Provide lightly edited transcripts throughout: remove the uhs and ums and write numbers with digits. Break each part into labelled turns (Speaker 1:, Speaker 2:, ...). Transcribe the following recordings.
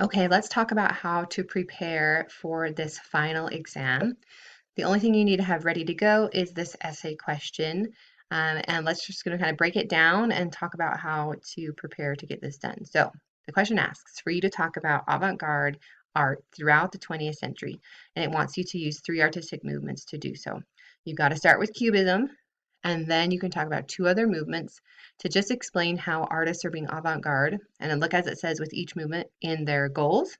Speaker 1: Okay, let's talk about how to prepare for this final exam. The only thing you need to have ready to go is this essay question. And let's just gonna kind of break it down and talk about how to prepare to get this done. So the question asks for you to talk about avant-garde art throughout the 20th century, and it wants you to use three artistic movements to do so. You've got to start with Cubism, and then you can talk about two other movements to just explain how artists are being avant-garde, and then look, as it says, with each movement in their goals,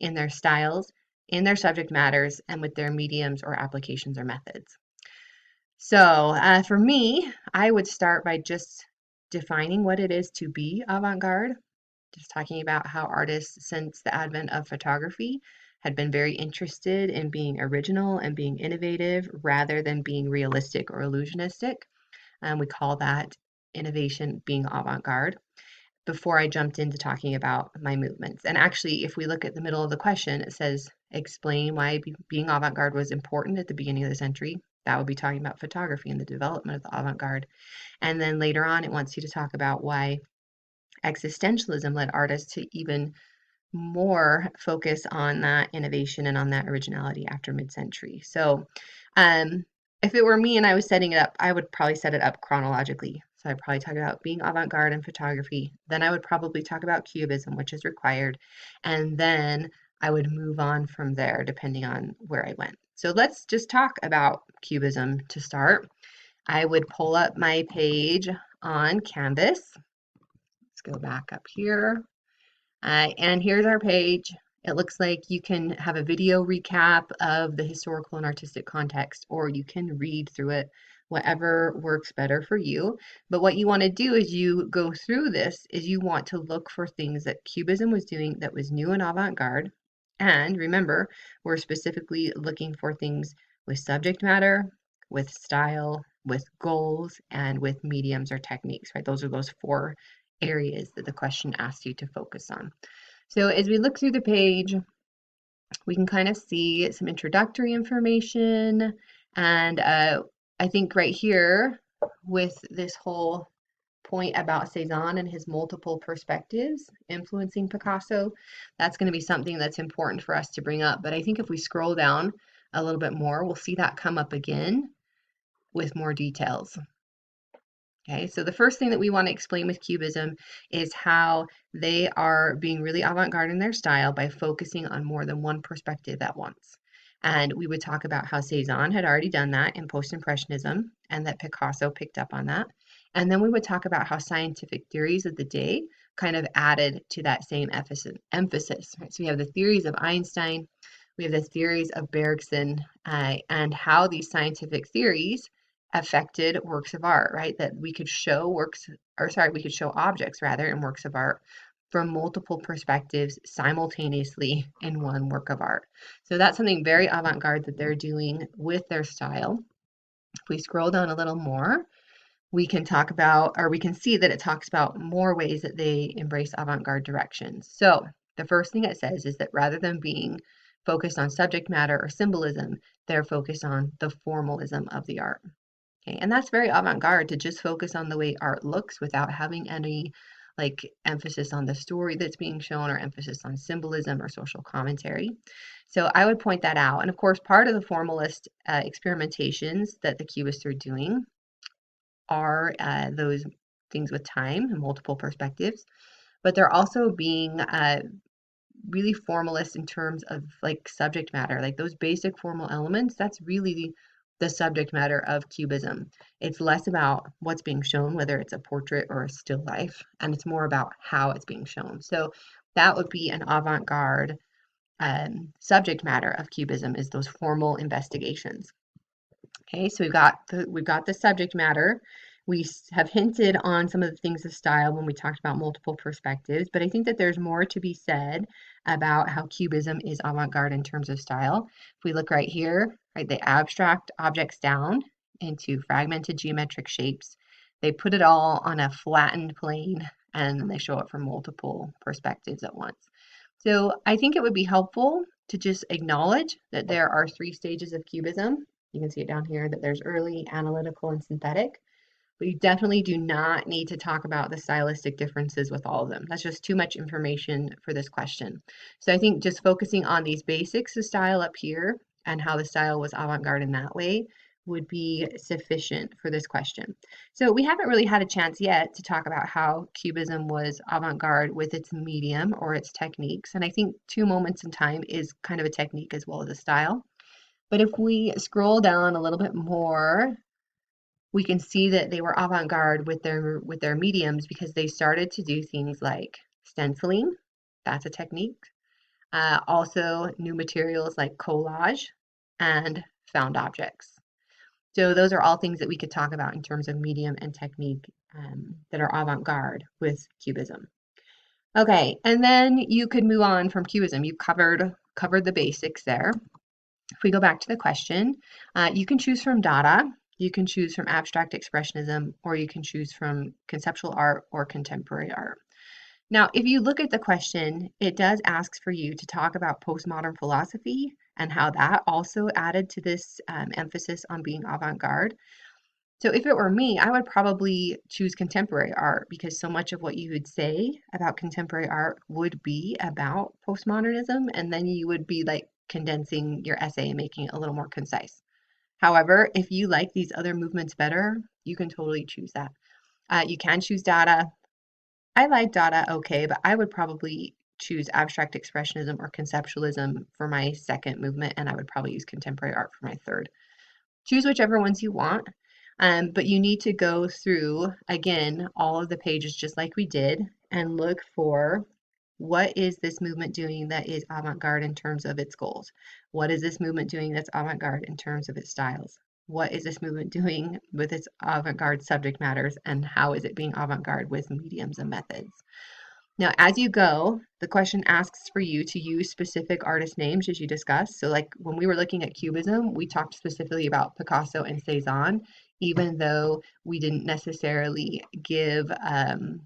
Speaker 1: in their styles, in their subject matters, and with their mediums or applications or methods. So for me, I would start by just defining what it is to be avant-garde, just talking about how artists, since the advent of photography, had been very interested in being original and being innovative rather than being realistic or illusionistic. We call that innovation being avant-garde before I jumped into talking about my movements. And actually, if we look at the middle of the question, it says, explain why being avant-garde was important at the beginning of the century. That would be talking about photography and the development of the avant-garde. And then later on, it wants you to talk about why existentialism led artists to even more focus on that innovation and on that originality after mid-century. So um, if it were me and I was setting it up, I would probably set it up chronologically. So I'd probably talk about being avant-garde in photography. Then I would probably talk about Cubism, which is required. And then I would move on from there depending on where I went. So let's just talk about Cubism to start. I would pull up my page on Canvas. Let's go back up here. And here's our page. It looks like you can have a video recap of the historical and artistic context, or you can read through it, whatever works better for you. But what you want to do as you go through this is you want to look for things that Cubism was doing that was new and avant-garde. And remember, we're specifically looking for things with subject matter, with style, with goals, and with mediums or techniques, right? Those are those four areas that the question asks you to focus on. So as we look through the page, we can kind of see some introductory information. And I think right here with this whole point about Cezanne and his multiple perspectives influencing Picasso, that's going to be something that's important for us to bring up. But I think if we scroll down a little bit more, we'll see that come up again with more details. Okay, so the first thing that we want to explain with Cubism is how they are being really avant-garde in their style by focusing on more than one perspective at once. And we would talk about how Cezanne had already done that in Post-Impressionism and that Picasso picked up on that. And then we would talk about how scientific theories of the day kind of added to that same emphasis. Right? So we have the theories of Einstein, we have the theories of Bergson, and how these scientific theories affected works of art, right? That we could show we could show objects rather in works of art from multiple perspectives simultaneously in one work of art. So that's something very avant-garde that they're doing with their style. If we scroll down a little more, we can talk about, or we can see that it talks about more ways that they embrace avant-garde directions. So the first thing it says is that rather than being focused on subject matter or symbolism, they're focused on the formalism of the art. Okay, and that's very avant-garde to just focus on the way art looks without having any like emphasis on the story that's being shown or emphasis on symbolism or social commentary. So I would point that out. And of course, part of the formalist experimentations that the Cubists are doing are those things with time and multiple perspectives, but they're also being really formalist in terms of like subject matter, like those basic formal elements. That's really the subject matter of Cubism. It's less about what's being shown, whether it's a portrait or a still life, and it's more about how it's being shown. So that would be an avant-garde subject matter of Cubism, is those formal investigations. Okay, so we've got the subject matter. We have hinted on some of the things of style when we talked about multiple perspectives, but I think that there's more to be said about how Cubism is avant-garde in terms of style. If we look right here, right, they abstract objects down into fragmented geometric shapes. They put it all on a flattened plane and then they show it from multiple perspectives at once. So I think it would be helpful to just acknowledge that there are three stages of Cubism. You can see it down here that there's early, analytical, and synthetic. But you definitely do not need to talk about the stylistic differences with all of them. That's just too much information for this question. So I think just focusing on these basics of style up here and how the style was avant-garde in that way would be sufficient for this question. So we haven't really had a chance yet to talk about how Cubism was avant-garde with its medium or its techniques. And I think two moments in time is kind of a technique as well as a style. But if we scroll down a little bit more, we can see that they were avant-garde with their mediums because they started to do things like stenciling. That's a technique. Also, new materials like collage and found objects. So those are all things that we could talk about in terms of medium and technique that are avant-garde with Cubism. Okay, and then you could move on from Cubism. You covered the basics there. If we go back to the question, you can choose from Dada, you can choose from abstract expressionism, or you can choose from conceptual art or contemporary art. Now, if you look at the question, it does ask for you to talk about postmodern philosophy and how that also added to this emphasis on being avant-garde. So if it were me, I would probably choose contemporary art because so much of what you would say about contemporary art would be about postmodernism, and then you would be like condensing your essay and making it a little more concise. However, if you like these other movements better, you can totally choose that. You can choose Dada. I like Dada okay, but I would probably choose abstract expressionism or conceptualism for my second movement, and I would probably use contemporary art for my third. Choose whichever ones you want, but you need to go through, again, all of the pages just like we did and look for what is this movement doing that is avant-garde in terms of its goals? What is this movement doing that's avant-garde in terms of its styles? What is this movement doing with its avant-garde subject matters, and how is it being avant-garde with mediums and methods? Now, as you go, the question asks for you to use specific artist names as you discuss. So, like when we were looking at Cubism, we talked specifically about Picasso and Cezanne, even though we didn't necessarily give an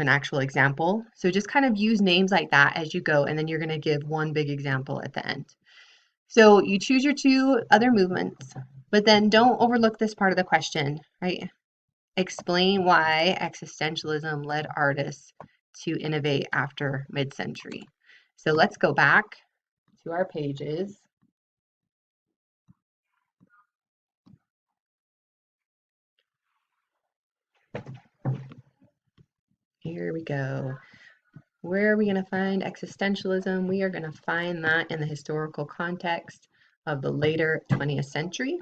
Speaker 1: actual example. So just kind of use names like that as you go, and then you're going to give one big example at the end. So you choose your two other movements, but then don't overlook this part of the question, right? Explain why existentialism led artists to innovate after mid-century. So let's go back to our pages. Here we go. Where are we going to find existentialism? We are going to find that in the historical context of the later 20th century.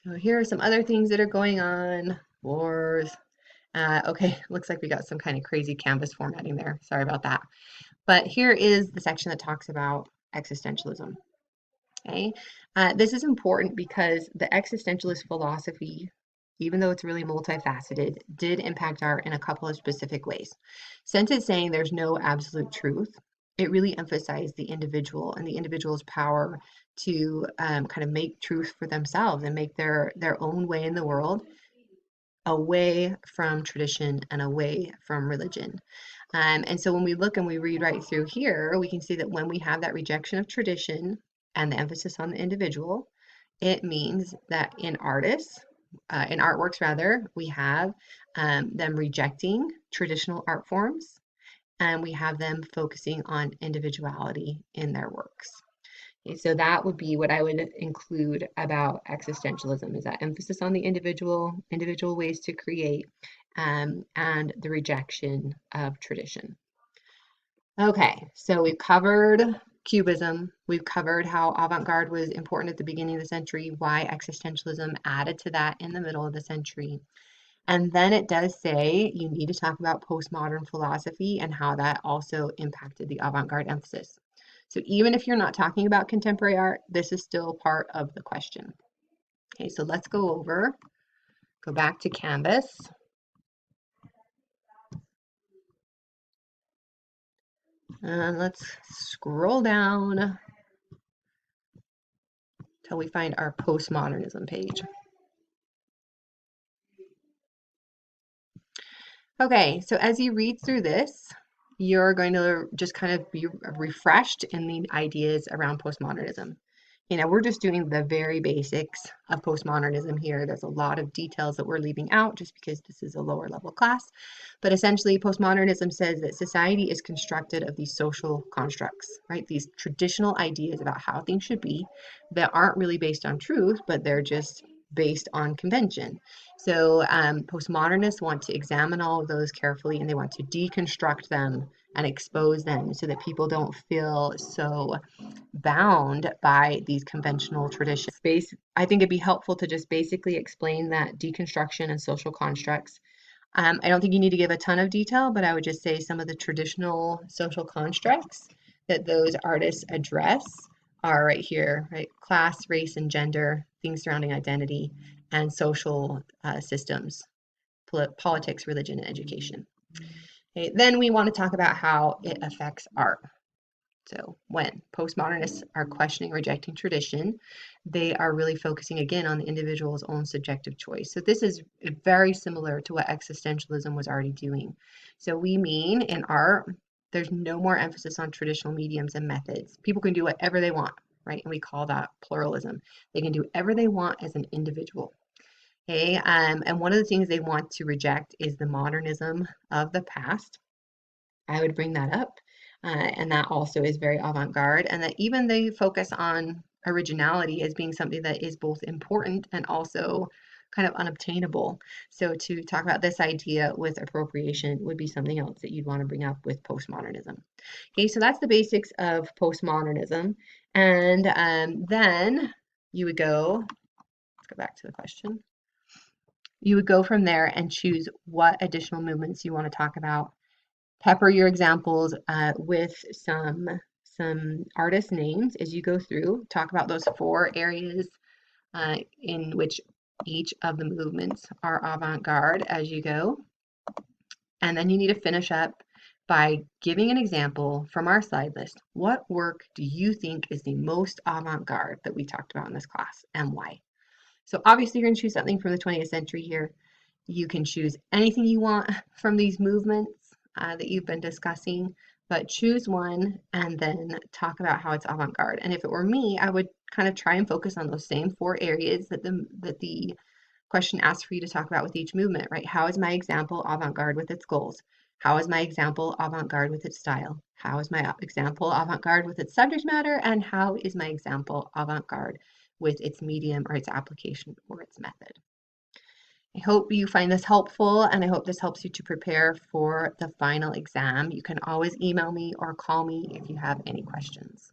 Speaker 1: So here are some other things that are going on. Wars. Okay, looks like we got some kind of crazy canvas formatting there. Sorry about that. But here is the section that talks about existentialism. Okay, this is important because the existentialist philosophy, even though it's really multifaceted, did impact art in a couple of specific ways. Since it's saying there's no absolute truth, it really emphasized the individual and the individual's power to kind of make truth for themselves and make their own way in the world, away from tradition and away from religion. And so when we look and we read right through here, we can see that when we have that rejection of tradition and the emphasis on the individual, it means that in artworks rather, we have them rejecting traditional art forms, and we have them focusing on individuality in their works. Okay, so that would be what I would include about existentialism, is that emphasis on the individual ways to create, and the rejection of tradition. Okay, so we've covered Cubism, we've covered how avant-garde was important at the beginning of the century, why existentialism added to that in the middle of the century. And then it does say you need to talk about postmodern philosophy and how that also impacted the avant-garde emphasis. So even if you're not talking about contemporary art, this is still part of the question. Okay, so let's go back to Canvas. And let's scroll down till we find our postmodernism page. Okay, so as you read through this, you're going to just kind of be refreshed in the ideas around postmodernism. We're just doing the very basics of postmodernism here. There's a lot of details that we're leaving out just because this is a lower level class. But essentially, postmodernism says that society is constructed of these social constructs, right? These traditional ideas about how things should be that aren't really based on truth, but they're just based on convention. So postmodernists want to examine all of those carefully and they want to deconstruct them and expose them so that people don't feel so bound by these conventional traditions. I think it'd be helpful to just basically explain that deconstruction and social constructs. I don't think you need to give a ton of detail, but I would just say some of the traditional social constructs that those artists address are right here, right? Class, race, and gender, things surrounding identity, and social systems, politics, religion, and education. Okay, then we want to talk about how it affects art. So when postmodernists are questioning, rejecting tradition, they are really focusing again on the individual's own subjective choice. So this is very similar to what existentialism was already doing. So we mean in art, there's no more emphasis on traditional mediums and methods. People can do whatever they want, right? And we call that pluralism. They can do whatever they want as an individual. Okay, and one of the things they want to reject is the modernism of the past. I would bring that up. And that also is very avant-garde, and that even they focus on originality as being something that is both important and also kind of unobtainable. So to talk about this idea with appropriation would be something else that you'd want to bring up with postmodernism. Okay, so that's the basics of postmodernism. And then you would go, let's go back to the question. You would go from there and choose what additional movements you want to talk about. Pepper your examples with some artist names as you go through. Talk about those 4 areas in which each of the movements are avant-garde as you go. And then you need to finish up by giving an example from our slide list. What work do you think is the most avant-garde that we talked about in this class, and why? So obviously you're going to choose something from the 20th century here. You can choose anything you want from these movements that you've been discussing, but choose one and then talk about how it's avant-garde. And if it were me, I would kind of try and focus on those same 4 areas that the question asks for you to talk about with each movement, right? How is my example avant-garde with its goals? How is my example avant-garde with its style? How is my example avant-garde with its subject matter? And how is my example avant-garde with its medium or its application or its method? I hope you find this helpful, and I hope this helps you to prepare for the final exam. You can always email me or call me if you have any questions.